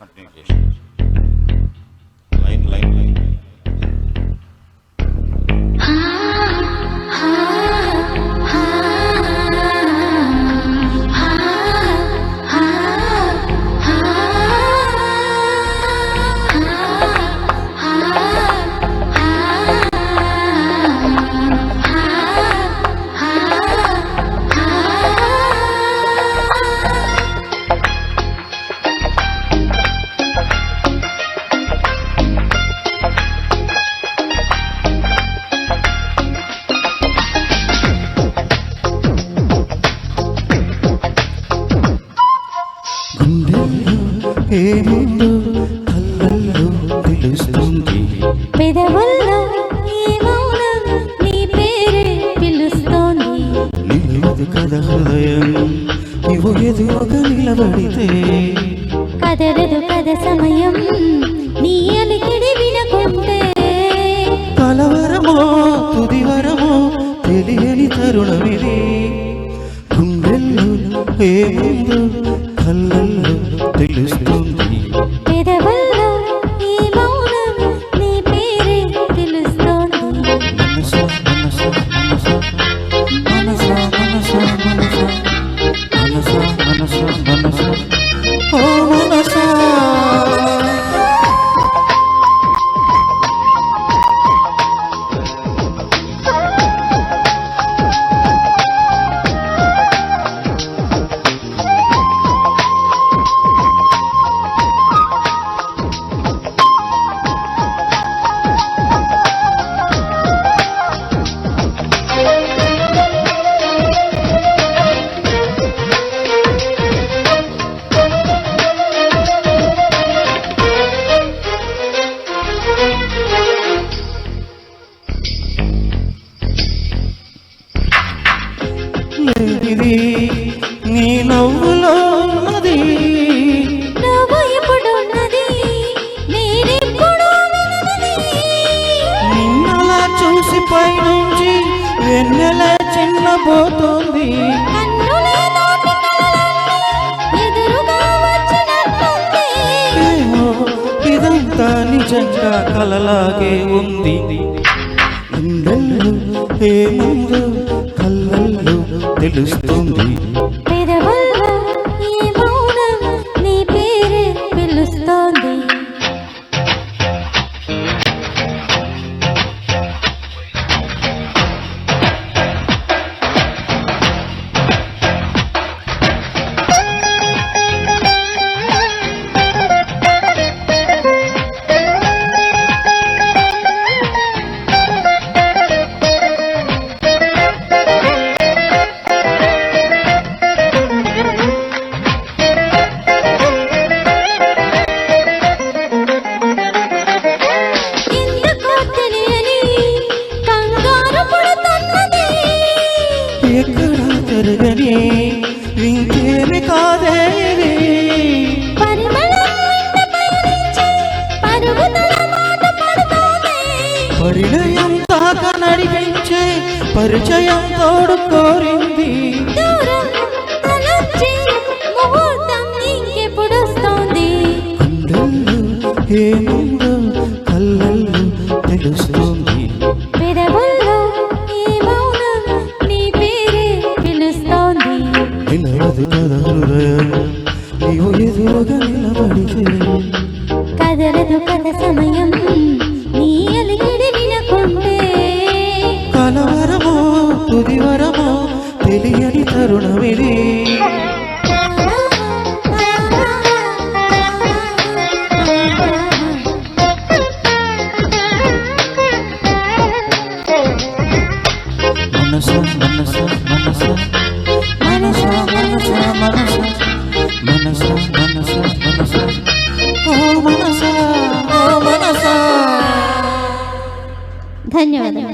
Continue చేసి line line line ఏముందో కళ్ళల్లో తెలుస్తుంది, పెదవుల్లో ఈ మౌనం నీ పేరే పిలుస్తోంది. నిలవదు కదా హృదయం నీవు ఎదురుగా నిలబడితే, కదలదు కద సమయం నీ అలికిడి వినకుంటే. కలవరమో తుదివరమో తెలియని తరుణమిది, గుండెల్లో ఏముందో కళ్ళల్లో తెలుస్తుంది, పెదవుల్లో ఈ మౌనం నీ పేరే పిలుస్తోంది. మనసా మనసా మనసా మనసా మనసా మనసా మనసా మనసా ఓ మనసా. ఇది నీ నవ్వులో ఉన్నది, నువ్వు ఇప్పుడున్నది నేనెప్పుడు విననిది. నిన్నలా చూసి పైనుంచి వెన్నెల చిన్నబోతోంది, కన్నులే దాటి కలలన్నీ ఎదురుగా వచ్చినట్టుంది. ఏమో ఇదంతా నిజంగా కలలాగే ఉంది, గుండెల్లో ఏముందో కళ్ళల్లో తెలుస్తుంది, పెదవుల్లో ఈ మౌనం నీ పేరే పిలుస్తోంది. ఎక్కడా జరగని ఇంకేమి కాదే ఇది, పరిణయం దాకా నడిపించే పరిచయం తోడు కోరింది, గుండెల్లో ఏముందో కళ్ళల్లో తెలుస్తుంది, పెదవుల్లో ఈ మౌనం నీ పేరే పిలుస్తోంది. నిలవదు కదా హృదయం నీవు ఎదురుగా నిలబడితే, కదలదు కద సమయం నీ అలికిడి వినకుంటే. కలవరమో తుదివరమో తెలియని తరుణమిది, మనసా మనసా మనసా మనసా మనసా మనసా మనసా మనసా మనసా ఓ మనసా ఓ మనసా. ధన్యవాదాలు.